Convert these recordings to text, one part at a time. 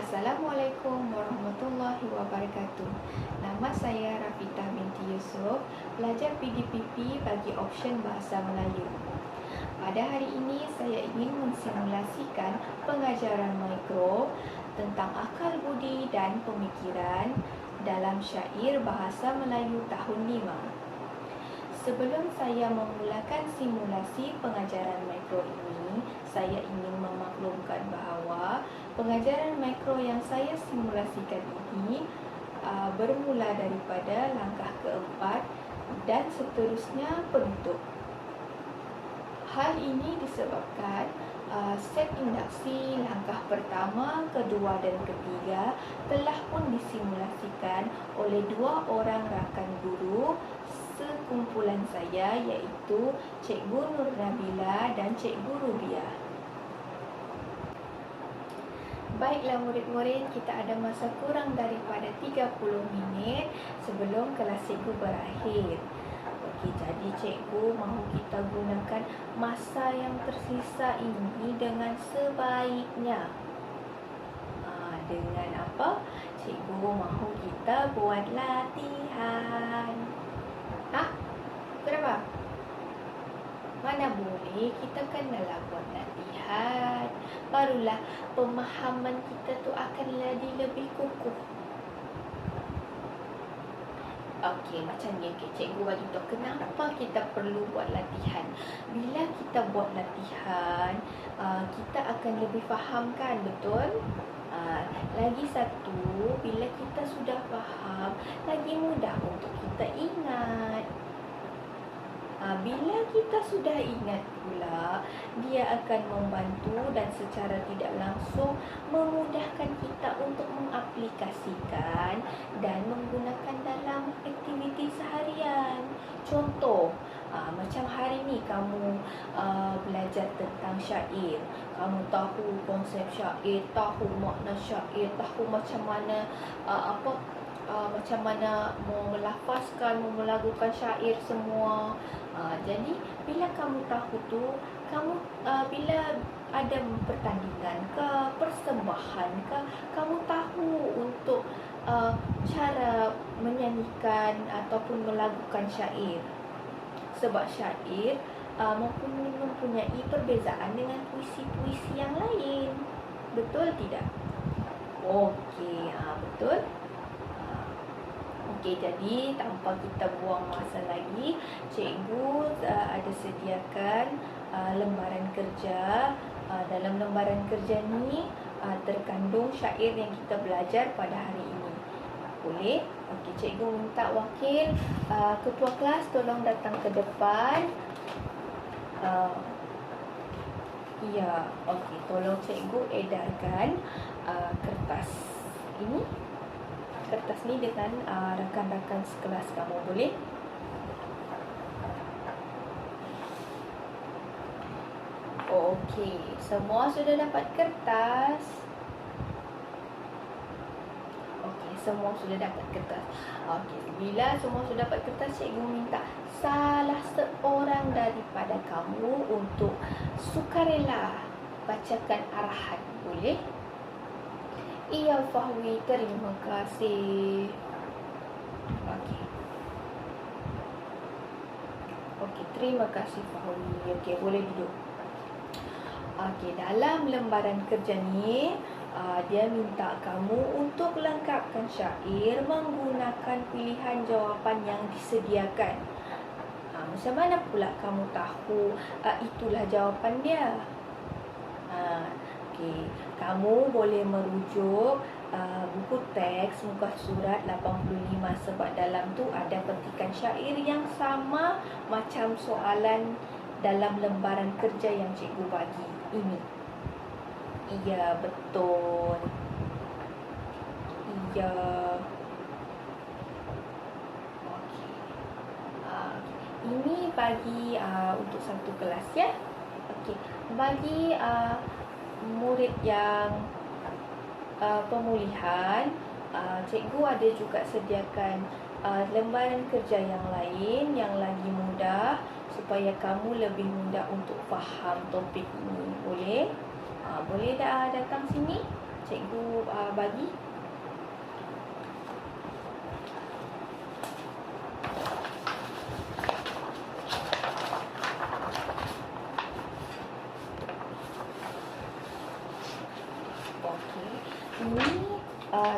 Assalamualaikum warahmatullahi wabarakatuh. Nama saya Rafita binti Yusof, pelajar PDPP bagi option Bahasa Melayu. Pada hari ini saya ingin mensimulasikan pengajaran mikro tentang akal budi dan pemikiran dalam syair Bahasa Melayu tahun 5. Sebelum saya memulakan simulasi pengajaran mikro ini, saya ingin memaklumkan bahawa pengajaran mikro yang saya simulasikan ini bermula daripada langkah keempat dan seterusnya penutup. Hal ini disebabkan set induksi langkah pertama, kedua dan ketiga telah pun disimulasikan oleh dua orang rakan guru sekumpulan saya, iaitu Cikgu Nur Nabila dan Cikgu Rubiah. Baiklah murid-murid, kita ada masa kurang daripada 30 minit sebelum kelas cikgu berakhir. Okey, jadi cikgu mahu kita gunakan masa yang tersisa ini dengan sebaiknya. Dengan apa? Cikgu mahu kita buat latihan. Kenapa? Mana boleh, kita kenalah buat latihan. Barulah pemahaman kita tu akan jadi lebih kukuh. Okey, macam ni. Cikgu bagi tahu kenapa kita perlu buat latihan. Bila kita buat latihan, kita akan lebih faham kan, betul? Lagi satu, bila kita sudah faham, lagi mudah untuk kita ingat. Bila kita sudah ingat pula, dia akan membantu dan secara tidak langsung memudahkan kita untuk mengaplikasikan dan menggunakan dalam aktiviti seharian. Contoh, macam hari ni kamu belajar tentang syair. Kamu tahu konsep syair, tahu makna syair, tahu macam mana macam mana melafazkan, melagurkan syair semua. Jadi bila kamu tahu tu, kamu bila ada pertandingan ke, persembahan ke, kamu tahu untuk cara menyanyikan ataupun melagukan syair. Sebab syair mempunyai perbezaan dengan puisi-puisi yang lain. Betul tidak? Okey, betul. Okey, jadi tanpa kita buang masa lagi, cikgu ada sediakan lembaran kerja. Dalam lembaran kerja ni terkandung syair yang kita belajar pada hari ini. Boleh? Okey, cikgu minta wakil ketua kelas tolong datang ke depan. Ya, okey, tolong cikgu edarkan kertas ini. Kertas ni dengan rakan-rakan sekelas kamu, boleh? Okey, semua sudah dapat kertas? Okey, semua sudah dapat kertas. Okey, bila semua sudah dapat kertas, cikgu minta salah seorang daripada kamu untuk sukarela bacakan arahan, boleh? Iya Fahwi, terima kasih. Okey, terima kasih Fahwi. Okey, boleh duduk. Okey, dalam lembaran kerja ni dia minta kamu untuk lengkapkan syair menggunakan pilihan jawapan yang disediakan. Macam mana pula kamu tahu itulah jawapan dia? Okey, kamu boleh merujuk buku teks muka surat 85 sebab dalam tu ada petikan syair yang sama macam soalan dalam lembaran kerja yang cikgu bagi ini. Iya, betul. Iya. Okey. Ini bagi untuk satu kelas ya. Okey, bagi murid yang pemulihan, cikgu ada juga sediakan lembaran kerja yang lain yang lagi mudah supaya kamu lebih mudah untuk faham topik ini. Boleh? Boleh datang sini. Cikgu bagi. Okey. Ini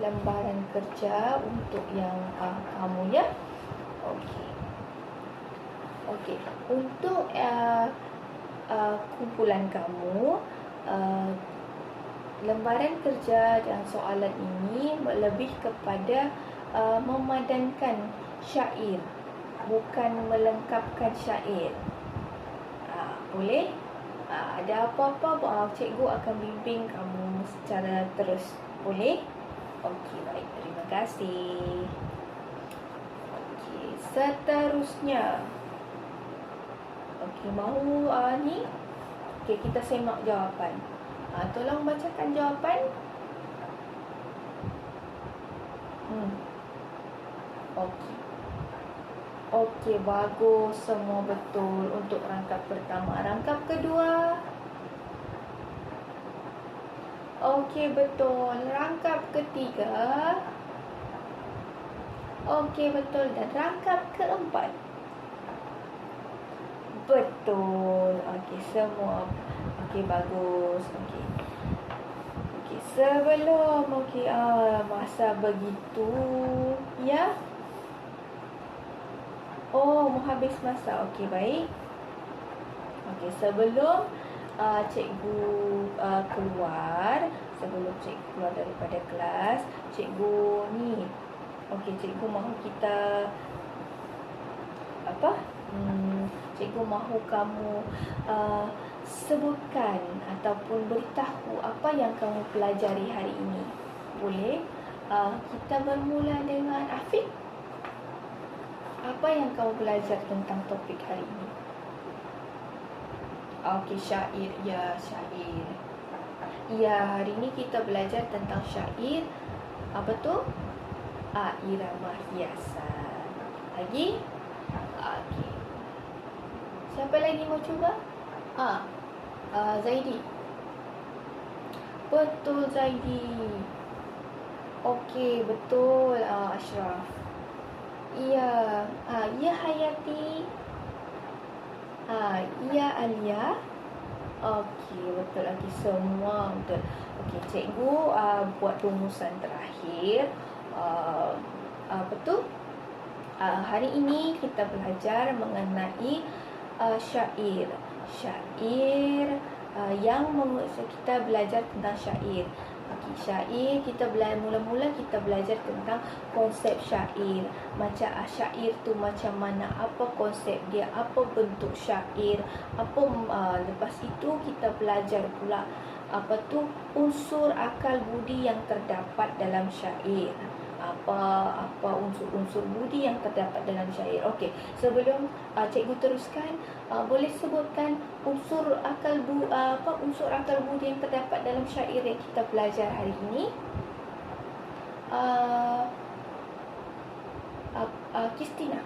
lembaran kerja untuk yang kamu ya. Okey. Okey. Untuk kumpulan kamu, lembaran kerja dan soalan ini lebih kepada memadankan syair, bukan melengkapkan syair. Boleh? Ada apa-apa, cikgu akan bimbing kamu secara terus. Boleh? Okey, baik. Terima kasih. Okey, seterusnya. Okey, mahu ni? Okey, kita semak jawapan. Tolong bacakan jawapan. Okey. Okey, bagus. Semua betul untuk rangkap pertama. Rangkap kedua. Okey, betul. Rangkap ketiga. Okey, betul. Dan rangkap keempat. Betul. Okey, semua. Okey, bagus. Okey. Okey, sebelum masa begitu, ya. Oh, mau habis masa. Okey, baik. Okey, sebelum cikgu keluar, sebelum cikgu keluar daripada kelas, cikgu ni. Okey, cikgu mahu kita cikgu mahu kamu sebutkan ataupun beritahu apa yang kamu pelajari hari ini. Boleh? Kita bermula dengan Afiq. Apa yang kamu belajar tentang topik hari ini? Okey, syair. Ya, syair. Ya, hari ini kita belajar tentang syair. Apa tu? Irama hiasan. Lagi? Okey. Siapa lagi mau cuba? Zaidi. Betul, Zaidi. Okey, betul. Ashraf. Ya. Ya, Hayati. Ya, Alia. Okey, betul lagi semua betul. Okey, cikgu buat rumusan terakhir. Apa tu? Hari ini kita belajar mengenai syair. Syair yang kita belajar tentang syair. Okey, syair kita mula-mula kita belajar tentang konsep syair. Macam syair tu macam mana, apa konsep dia, apa bentuk syair, lepas itu kita belajar pula apa tu unsur akal budi yang terdapat dalam syair. Apa unsur-unsur budi yang terdapat dalam syair. Okey, sebelum cikgu teruskan, boleh sebutkan unsur akal budi yang terdapat dalam syair yang kita belajar hari ini. Kristina.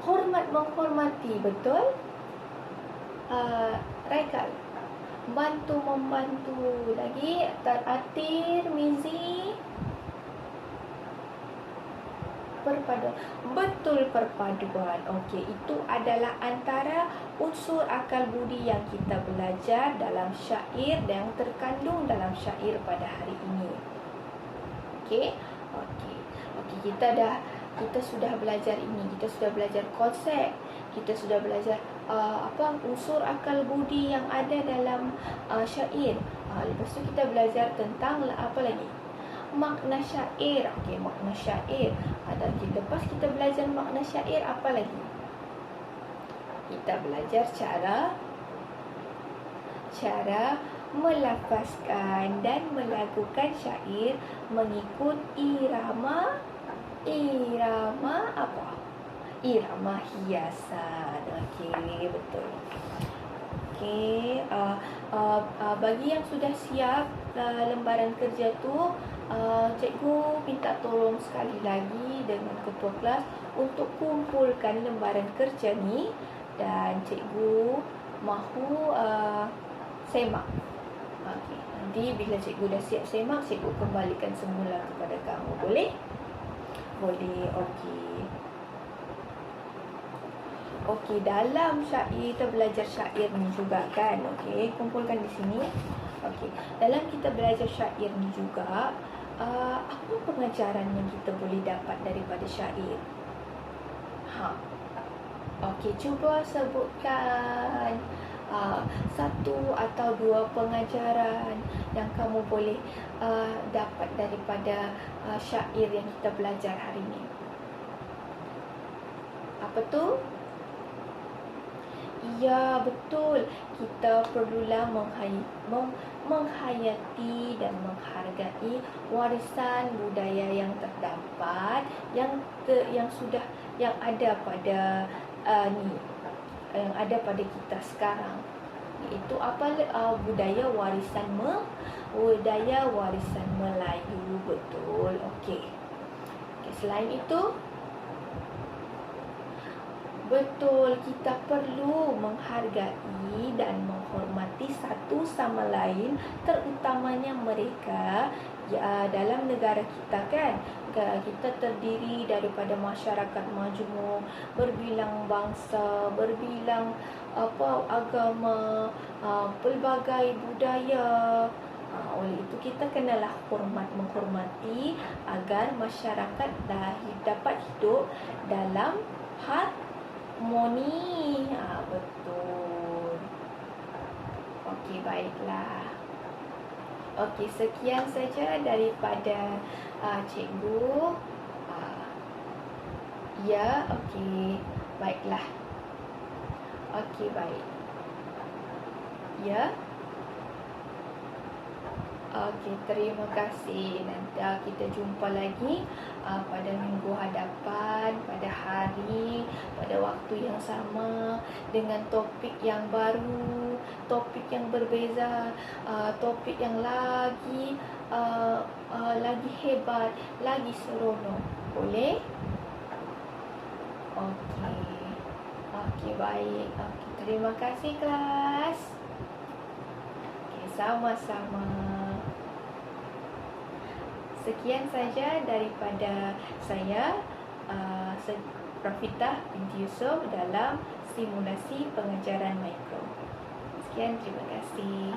Hormat menghormati, betul? Raikal. Bantu membantu. Lagi Atir, Mizi. Perpaduan. Betul, perpaduan. Okey, itu adalah antara unsur akal budi yang kita belajar dalam syair dan yang terkandung dalam syair pada hari ini. Okey. Kita sudah belajar ini. Kita sudah belajar konsep. Kita sudah belajar unsur akal budi yang ada dalam syair. Lepas tu kita belajar tentang apa lagi? Makna syair. Okey, makna syair. Lepas kita belajar makna syair, apa lagi? Kita belajar cara melafazkan dan melakukan syair mengikut irama apa? Irama hiasan. Okey, betul. Okey, bagi yang sudah siap lembaran kerja tu, cikgu minta tolong sekali lagi dengan ketua kelas untuk kumpulkan lembaran kerja ni dan cikgu mahu semak. Okey, Nanti bila cikgu dah siap semak, cikgu kembalikan semula kepada kamu. Boleh? Boleh, okey. Okey, dalam syair kita belajar syair ni juga kan. Okey, kumpulkan di sini. Okey, dalam kita belajar syair ni juga, apa pengajaran yang kita boleh dapat daripada syair? Okey, cuba sebutkan satu atau dua pengajaran yang kamu boleh dapat daripada syair yang kita belajar hari ini. Apa tu? Ya, betul. Kita perlulah menghayati dan menghargai warisan budaya yang terdapat, yang ada pada yang ada pada kita sekarang, iaitu budaya warisan Melayu. Betul. Okey. Selain itu, betul, kita perlu menghargai dan menghormati satu sama lain, terutamanya mereka dalam negara kita kan. Kita terdiri daripada masyarakat majmuk, berbilang bangsa, berbilang agama, pelbagai budaya. Oleh itu kita kenalah menghormati agar masyarakat dapat hidup dalam harmoni. Betul. Okey, baiklah. Okey, sekian saja daripada cikgu. Ya, okey. Baiklah. Okey, baik. Ya. Okey, terima kasih. Nanti kita jumpa lagi pada minggu hadapan, pada hari, pada waktu yang sama, dengan topik yang baru, topik yang berbeza, topik yang lagi hebat, lagi seronok. Boleh? Okey. Okey, baik. Okey, terima kasih kelas. Okey, sama-sama. Sekian saja daripada saya, Rafitah binti Yusof, dalam simulasi pengajaran mikro. Sekian, terima kasih.